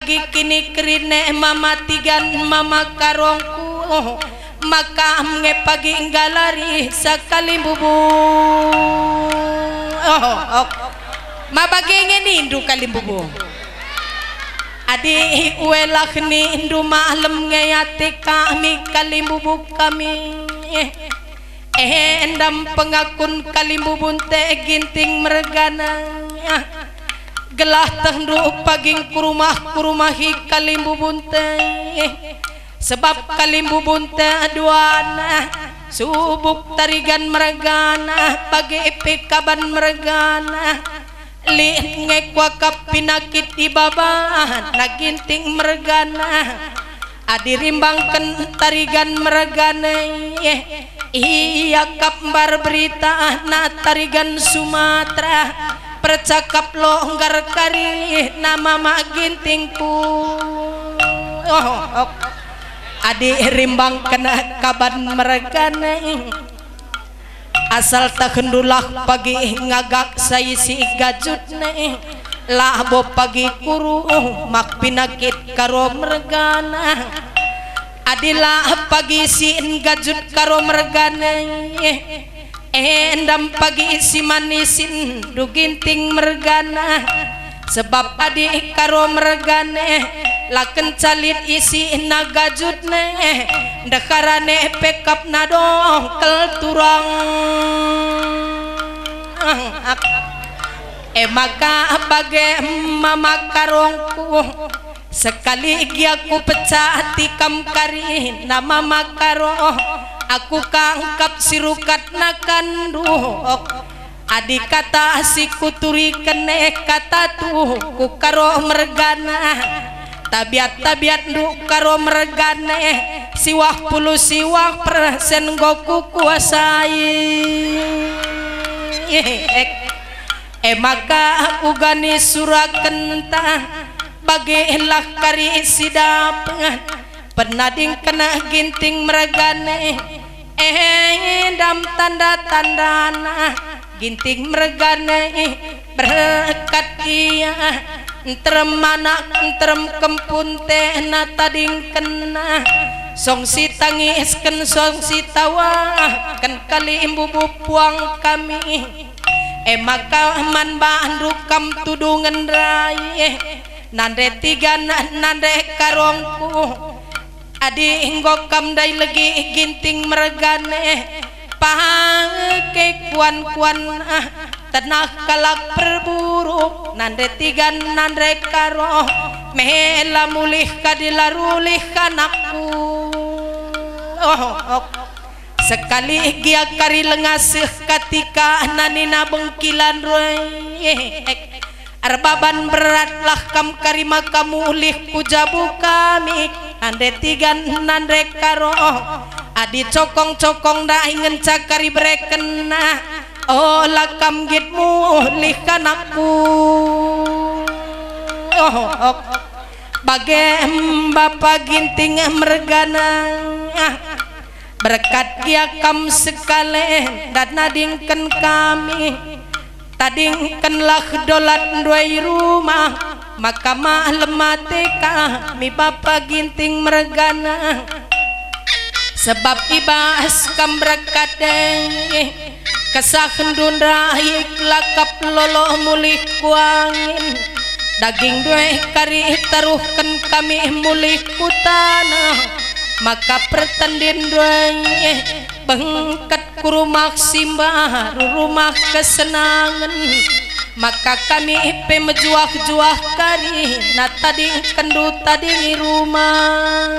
pagi kini kerine mama tigan mama karongku maka nge pagi galari sakali bubu ma pagi nindu kali bubu adi uelak nindu malam ngeyati kami kali bubu kami endam pengakun kali bubu te ginting mergana gelah tenduk paging kurumahi kalimbu bunte sebab kalimbu bunte aduana subuk tarigan mergana pagi pikaban mergana li ngekuakap pinakit di babahan naginting mergana adirimbangkan tarigan mergana iya kabar berita na tarigan Sumatera percakap longgar kari nama mak gintingku adik rimbang kena kaban mereka asal tak hendulah pagi ngagak saya si gajut lah bo pagi kuru mak pinakit karo mergana adilah pagi si gajut karo mergana endam pagi si manisin du ginting mergana sebab adik karo mergane laken calit isi nagajut dekarane pekap nadong kel turang maka bage mama karongku sekali giaku pecah tikam kari nama makaro aku kangkap sirukat nakanduh adik kata si kuturi kene kata tuh ku karo mergana tabiat du karo mergana siwah puluh siwah persen goku kuasai maka ugani suraken ta bagilah kari sidapengan penading kena ginting mergane dam tanda-tandana ginting mergane berkat dia entrem anak entrem kempun teh na tading kena song si tangisken song si tawa kan kali imbu puang kami maka man bandu kam tudungan rai nande tiga nande karongku adi hinggo kam dai lagi ginting mergane pahake kuan-kuan tanah kalak berburu nande tiga nande karo mela mulih kadilarulih kanakku sekali gia kari lengasih ketika nanina bengkilan roy arbaban beratlah kam karima kamu ulih pujabu kami nande tiga nande karo adi cokong-cokong dah ingin cakari berekena lakam gitmu ulih kanakku bagai bapak ginting mergana berkat dia kam sekali dan nadingkan kami tadingkanlah dolat dua rumah maka malam mati kami bapak ginting mergana sebab ibas kam berkat kesah hendun rahik lakap lolo mulih kuangin daging dua kari taruhkan kami mulih kutanah maka pertandin doanya bengkat ku rumah simbah rumah kesenangan maka kami pemejuah-juah kari na tadi kendu tadi rumah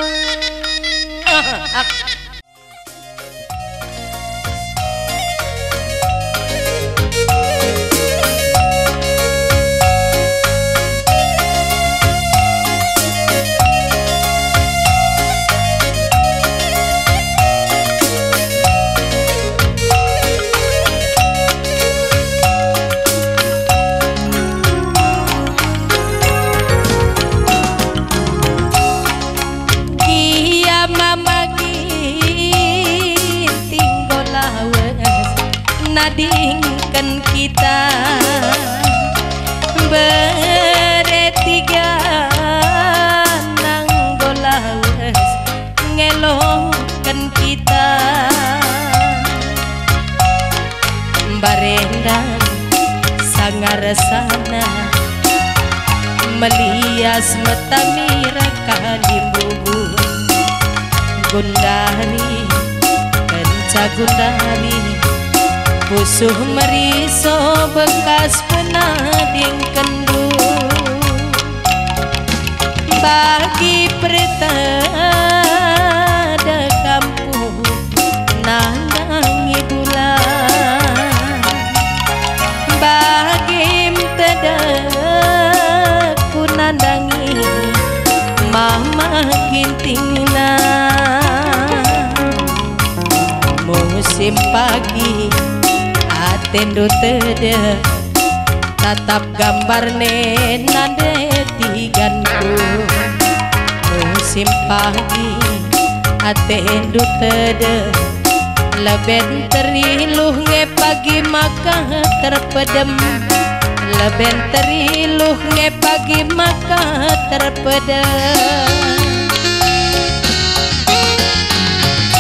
taresana melias metamira kalimbubu gundari kenca gundari busuh meriso bekas penading kendu bagi pretada kampung nandangi bulan bagi mtada ku nandangi mama gintingna musim pagi atendu tede tatap gambarne nade tiganku musim pagi atendu tede leben teriluh nge pagi maka terpedem leben teriluh nge pagi maka terpedem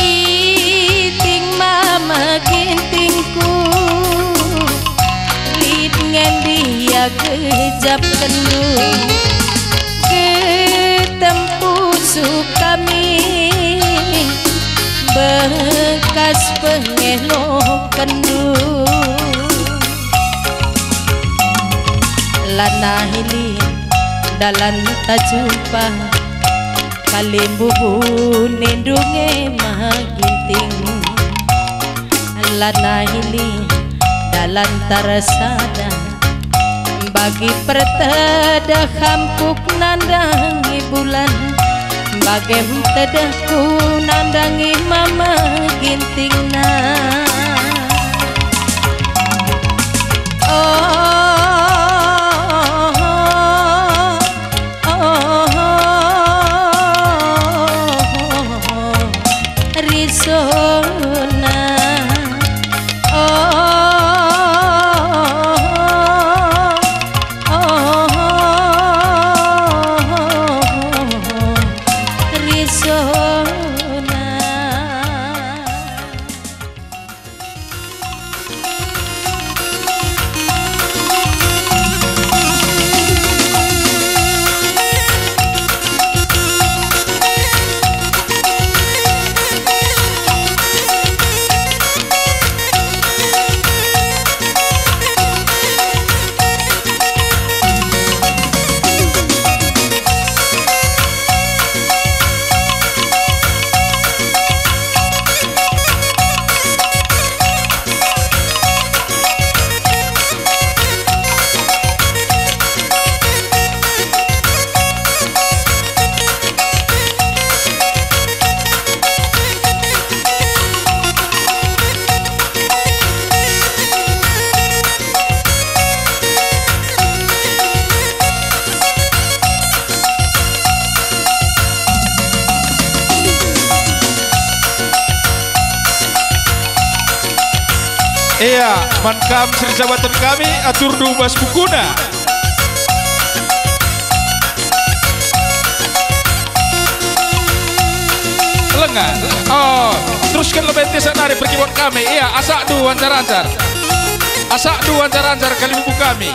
iting mama gintingku lid ngendia kejap kendu ketempuh sukami bekas pengelo kendu lana hili dalan tajumpa kalimbubu nindunge maginting lana hili dalan tarasada bagi pertada hampuk nandangi bulan bagem tedahku nandangi mama gintingna risona Iya, mankam sri jabatan kami atur dubas bukuna. Lengan. Oh, teruskan lebih sanari pergi buat kami. Iya, asak du ancar-ancar. Asak du ancar-ancar kali buku kami.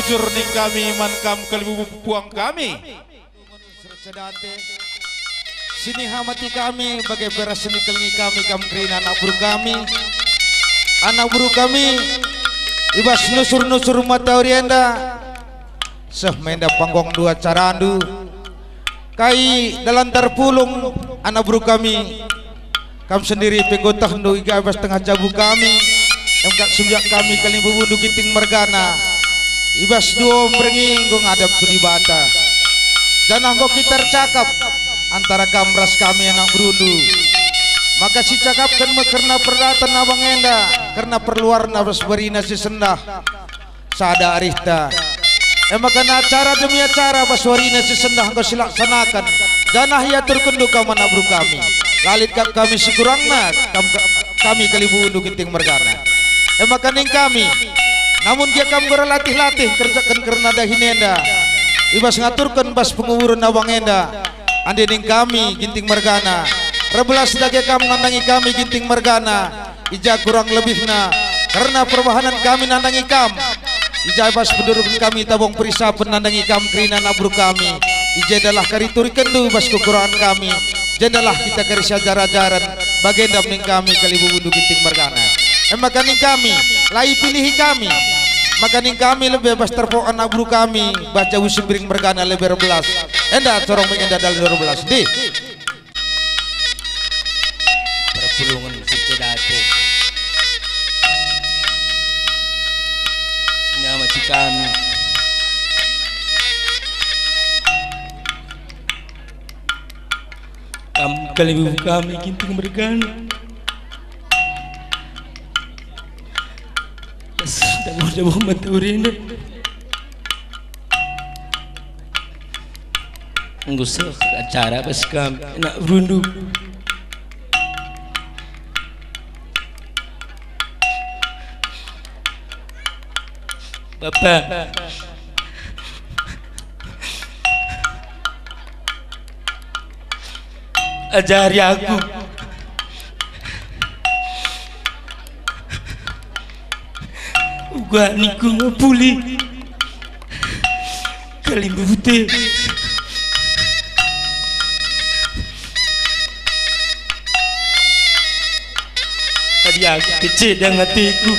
nusur ning kami mankam kalibu puang kami. Sini hamati kami bagai beras seni kelingi kami kamkrina anak buru kami ibas nusur mata orienda seh menda panggong dua carandu kai dalam terpulung anak buru kami sendiri pegotah ndo iga ibas tengah jabu kami emkat sumyak kami kalimbu bundu ginting mergana ibas duo merengi gong adab kuribata janah kok kita cakap antara kamras kami anak berundu maka si cakapkan karena perdatan abang enda karena perluar nafas beri nasi sendah sada arihta makan acara demi acara baswari nasi sendah kau silaksanakan janah ya terkendu kaman abru kami lalit kami sekurangna kami kalibu undu ginting mergana makan kami namun dia kamu latih kerjakan karena dahinenda ibas ngaturkan bas penguburan abang enda ande ning kami ginting mergana rebelas dage kam nandangi kami ginting mergana ija kurang lebihna karena perbahanan kami nandangi kam ija bas penduduk kami tabung perisa penandangi kam krina nabru kami ija adalah karituri kendu bas kekurangan kami jadalah kita karisa jarajaran bagendam ning kami kalibu bundu ginting mergana maka ning kami lai pilihi kami maka ning kami lebih bas terpok anak buru kami baca usimbring mergana lebih rebelas enda corong mengenda dal 12 di perpulungan Sucedate nama kami kalibu kami ginting mergana dan Muhammad Taurina ngusah acara pas kami nak berundu Bapak ajari aku gua niku ngapuli kalimbu putih tadi aku kecil dan hatiku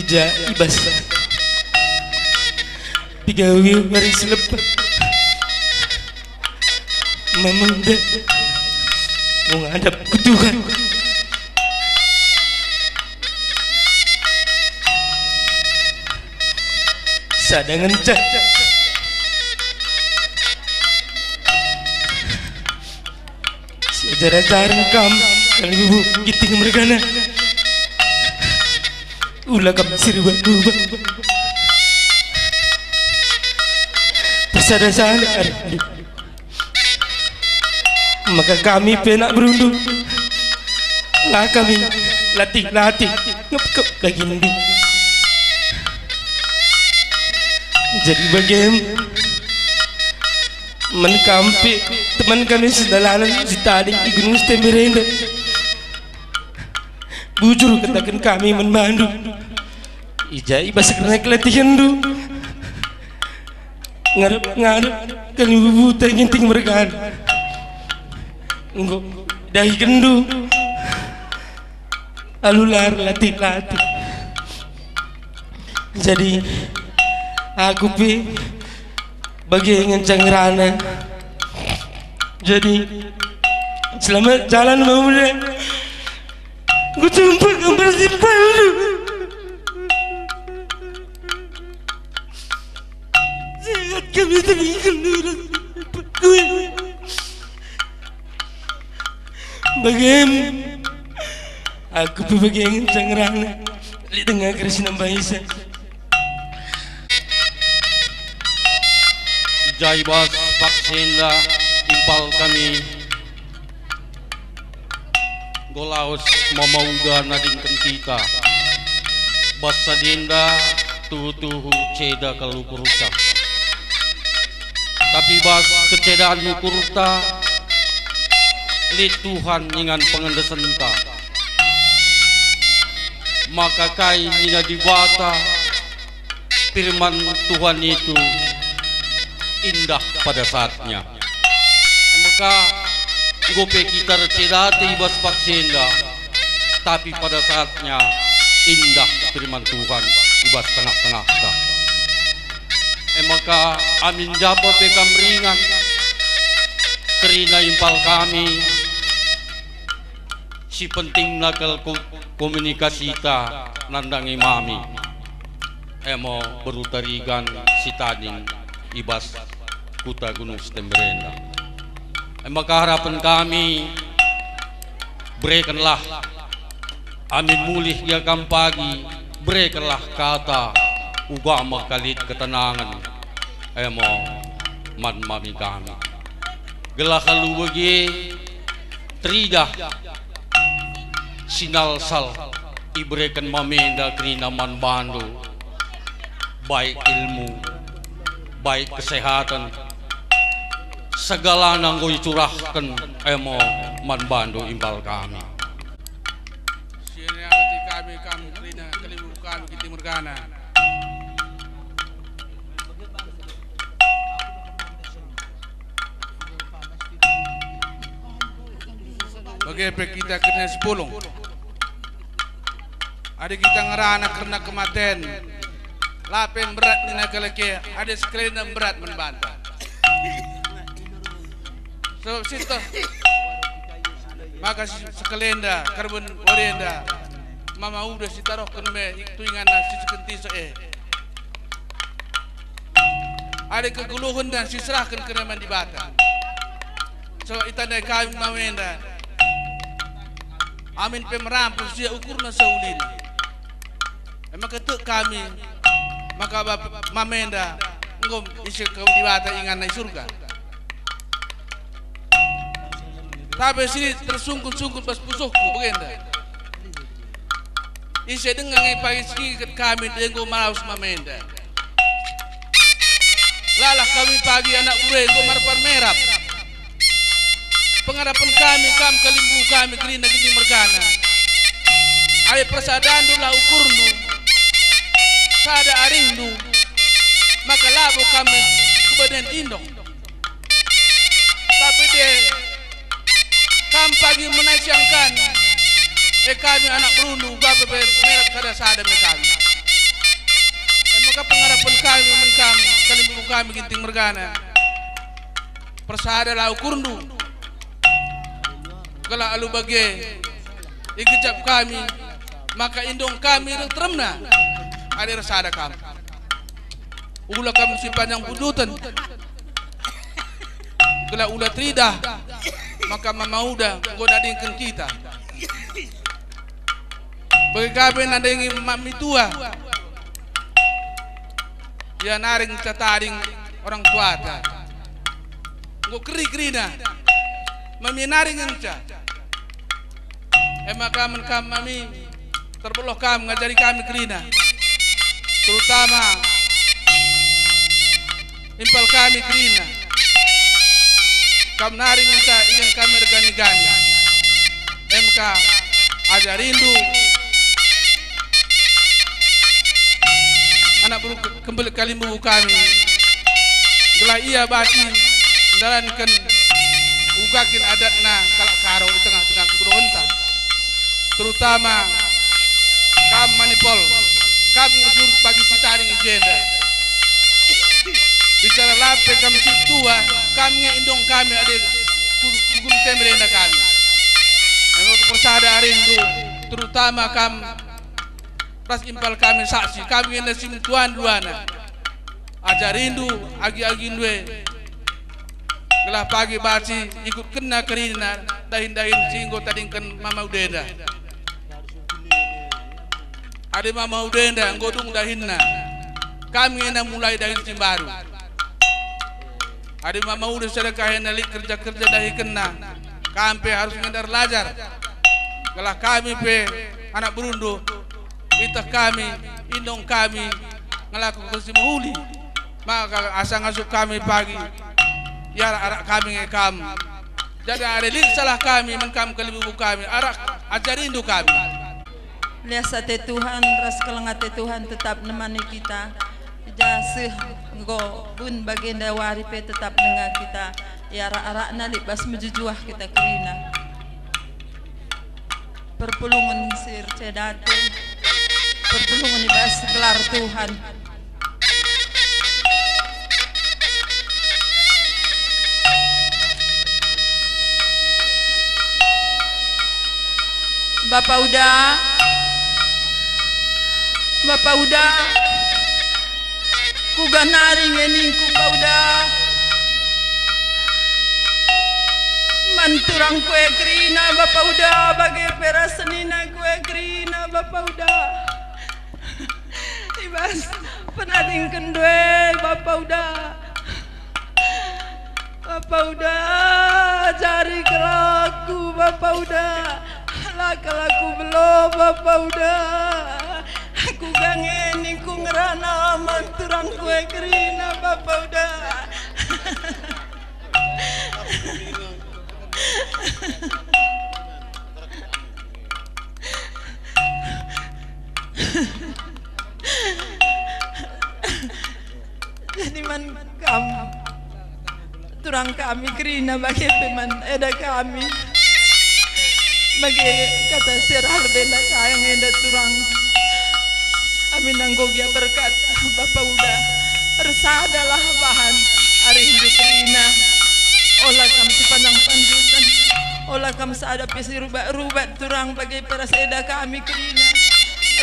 ija ibas pigawi mari selepas memenda menghadap ke Tuhan sadangan caca sejarah-jarang kam kalau ibu giting mergana ulah kam sirwa-rubah persada-sadar maka kami penak berundu lah kami latih ngepkep lagi nanti jadi bagaimana menkampi teman kami sedalanan si tadi di Gunung Stemberenda bujur katakan kami memandu ijai bahasa kena kelatihan du ngarep kali bubuta ginting mereka enggak dahi kendu alular latih jadi aku pi bagi ngencang rana jadi selamat jalan mamuda gue jumpa gambar simpel sangat kami teringgal gue bagaimana aku pi bagi ngencang rana di tengah Krisna Baisa Jaibas Paksenda impal kami golaus mamauga nadingkan kita basadinda tuhu ceda kalau kurta tapi bas kecedaan kurta li Tuhan ingan pengendesenta maka kai nina dibata firman Tuhan itu indah pada saatnya. Maka gope kita cerita ibas paksenda, tapi pada saatnya indah firman Tuhan ibas tengah-tengah. Maka amin japa pekam ringan kerina impal kami si penting nakal komunikasi ta nandang imami emo berutarigan si taning ibas kuta Gunung Stemberenda. Maka harapan kami berikanlah amin mulih ya kam pagi, berikanlah kata ugama kalit ketenangan emo man mami kami gelah kalu bagi tridah sinal sal ibrekan mamenda krina man bandu baik ilmu baik kesehatan segala nanggo curahkan emo man bandu imbal kami siniawati kami krina kelibu kami ki timur kana bagaimana kita kena 10 ada kita ngerana karena kematian lapen berat nina keleke ada sekalian berat membantah so situ maka sekalian dah karbon orienda mama udah si taruh kenme itu ingana si sekenti ada keguluhan dan si serahkan kena mandi bata so itanda kami mawenda amin pemerampus dia ukurna saulin maka tu kami maka mamenda ngom isi kau dibata ingan na surga tapi sini tersungkut-sungkut pas pusuhku begenda isi dengan pagi sikit kami denggo maus mamenda lalah kami pagi anak bure go marpar merap pengharapan kami kalimbu kami kerina gini mergana ada persadaan dulu ukurnu sada arindu maka labu kami kebadan indong tapi dia kami pagi menasyangkan kami anak berundu bapak merap sada kami maka pengharapan kami menkam kalimbu kami ginting mergana persada lah ukurnu kalau alu bagi ikijab kami maka indong kami teremna ada rasa ada kami ulah kami si panjang budutan kalau ulah tridah maka mama udah godadingkan kita bagi kami nadingi mami tua ya naring cataring orang tua go keri-kerina mami naring enca maka kami terbeloh kami ngajari kami kerina terutama impal kami kerina kami naring enca ingin kami regani-gani MK ajarindu anak buru kembali kalimbu kami gelah iya batin menjalankan ugakin adatna kalak karo di tengah-tengah kegulungan terutama kam manipol kam ngejur pagi sitaring agenda bicara lape kam situa kami indong kami ada kugun temerenda kami yang persada arindu terutama kam pas impal kami saksi kami yang nasi tuan duana ajarindu agi-agi ndwe gelah pagi baci ikut kena kerina dahin-dahin singgo tadingkan mama udenda ada mama udenda ngodung dahinna kami yang mulai dahin simbaru ada mama udah sedekah yang nalik kerja-kerja dahi kena kami harus ngendar lajar gelah kami pe anak berundu itah kami indong kami ngelaku kesimahuli maka asa ngasuk kami pagi ya arak kami ngekam jadi ada salah kami menkam kelibu kami arak ajarindu kami Liasa te Tuhan, ras kelengat te Tuhan tetap nemani kita. Jasih go bun baginda waripe tetap dengan kita. Ya arak-arak nalik bas mejujuah kita kerina. Perpulungan sir cedate. Perpulungan bas gelar Tuhan. Bapak udah ku ganari ngeningku udah manturang kue kerina Bapak udah bagai perasenina kue kerina Bapak udah ibas penading kendue Bapak udah cari kelaku Bapak udah kelaku belum Bapak udah aku gangening ku ngerana manturang kue kerina Bapak udah jadi man kamu turang kami kerina bagi peman eda kami bagi kata serah benda kayang eda turang amin nanggogia berkat Bapak udah resadalah bahan hari hidup rina olah kam sepanjang panjutan olah kam seada pesi rubat turang bagi peraseda kami kerina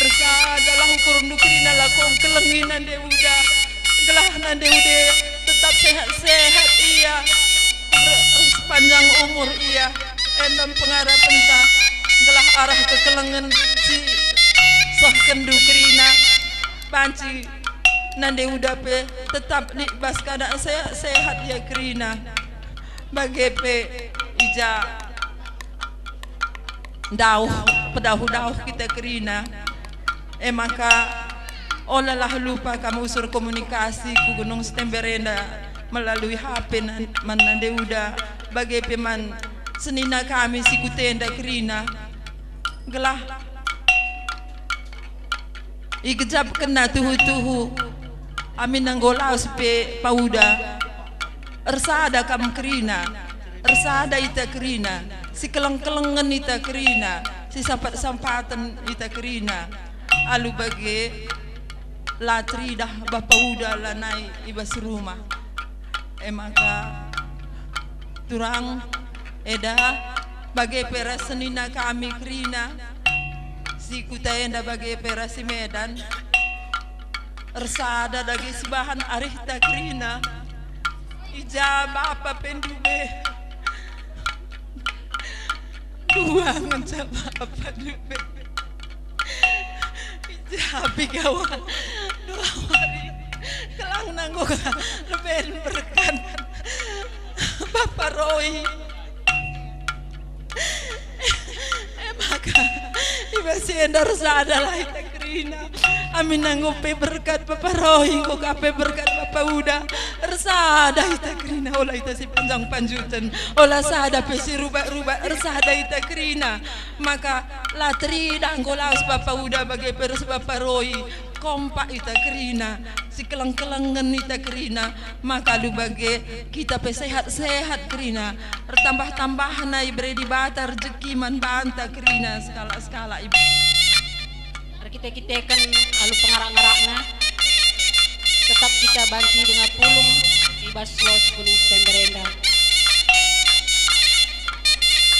resadalah ukur nukrina lakong kelenginan de udah gelah nande udah tetap sehat iya sepanjang umur iya endam pengarap entah gelah arah ke kelengan si soh kendu kerina panci nande udah pe tetap di bas keadaan sehat ya kerina bagi pe ija pedahu kita kerina maka olalah lupa kamu usur komunikasi ku Gunung Stemberenda melalui HP nande udah bagi pe man senina kami si kutenda kerina gelah igejab kena tuhu amin nanggola sepe pauda ersada kam kerina ersada ita kerina si keleng-kelengan ita kerina si sampatan ita kerina alu bagi latri dah bapauda lanai ibas rumah maka turang eda bagi perasenina kami kerina si kutayenda bagi perasi Medan ersada dagi sebahan arih takrina ijabah apa pendube dua mencaba apa dube ijabi kawan dua hari kelang nanggo lebih berkan Bapak Roy maka ibasi endar sadalah ita kerina amin nanggope berkat Bapak Roy kok kape berkat Bapak udah ersada ita kerina olah ita si panjang panjutan olah sada pesi rubak-rubak ersada ita kerina maka latri danggolas Bapak udah bagi pers Bapak Roy kompak ita kerina si keleng-kelengan ita kerina maka lu bagi kita pe sehat-sehat kerina tambah-tambah na ibre di bata rezeki man banta kerina skala-skala ibu kita kan alu pengarak-ngarakna tetap kita banci dengan pulung ibas los Gunung Stemberenda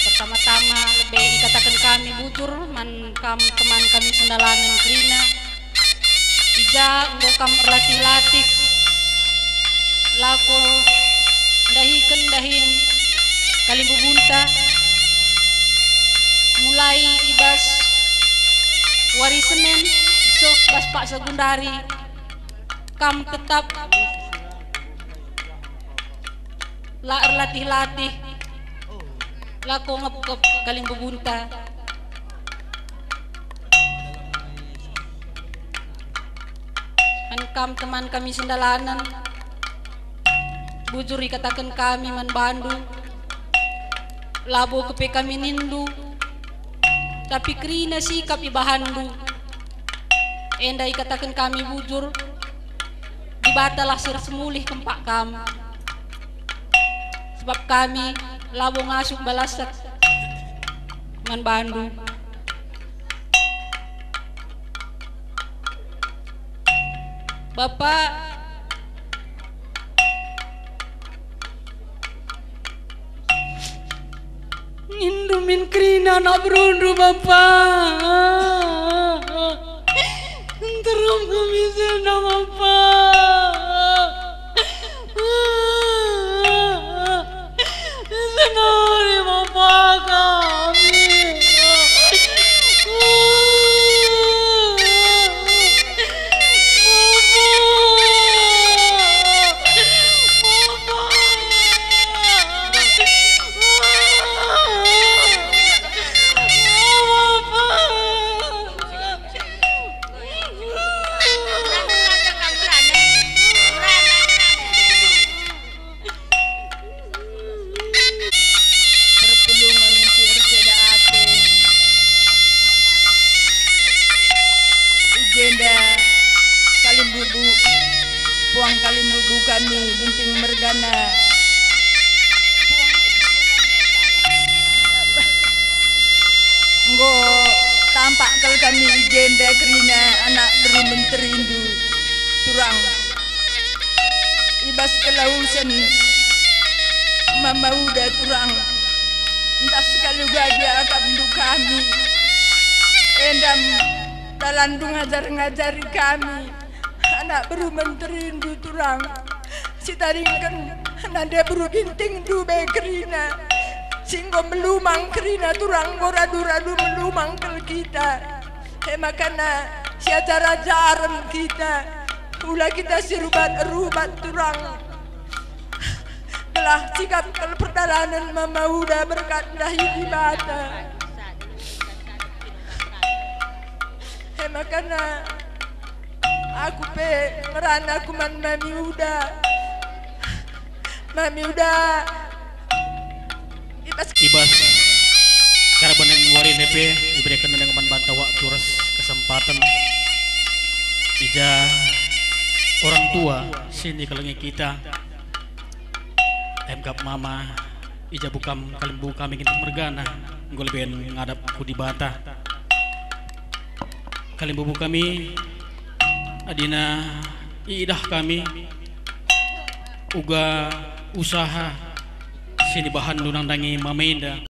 pertama-tama lebih ikatakan kami bujur man teman kami sendalanan kerina ija ngokam latih-latih lako dahin kalim bubunta mulai ibas wari Senin besok bas Pak Segundari kam tetap latih-latih lako ngepkep kaling bubunta kam teman kami sendalanan bujur katakan kami man Bandung labo kepe kami nindu Tapi kerina sikap ibahandu enda ikatakan kami bujur dibatalah semulih kempak kami. Sebab kami labo ngasuk balasak man bandu. Bapak Indumin kerina nak berundu Bapak. Terus kami senang Bapak. Senari Bapak kami. Puang Kalimbubu kami Binting Mergana nggo tampak kal kami igenda kerina anak beru menterindu turang ibas kelausan mama udah turang entah sekali gagi akab kami endam dalandung ngajar-ngajari kami anak beru menterindu turang si taringkan nanda beru binting du be kerina singgo melumang kerina turang goradu-radu melumang kel kita makana si acara jaran kita ulah kita sirubat-rubat turang telah sikap kel perdalanan mama udah berkat dahi di mata makana aku pe merana aku man mami udah ibas karabanan wari nepe diberikan dengan bantah waktu res kesempatan ija orang tua sini kelengi kita emgap mama ija bukam kalimbu kami ingin mergana gue lebih ngadap ku di bata kalimbu kami adina idah kami uga usaha sini bahan lunang dangi mamenda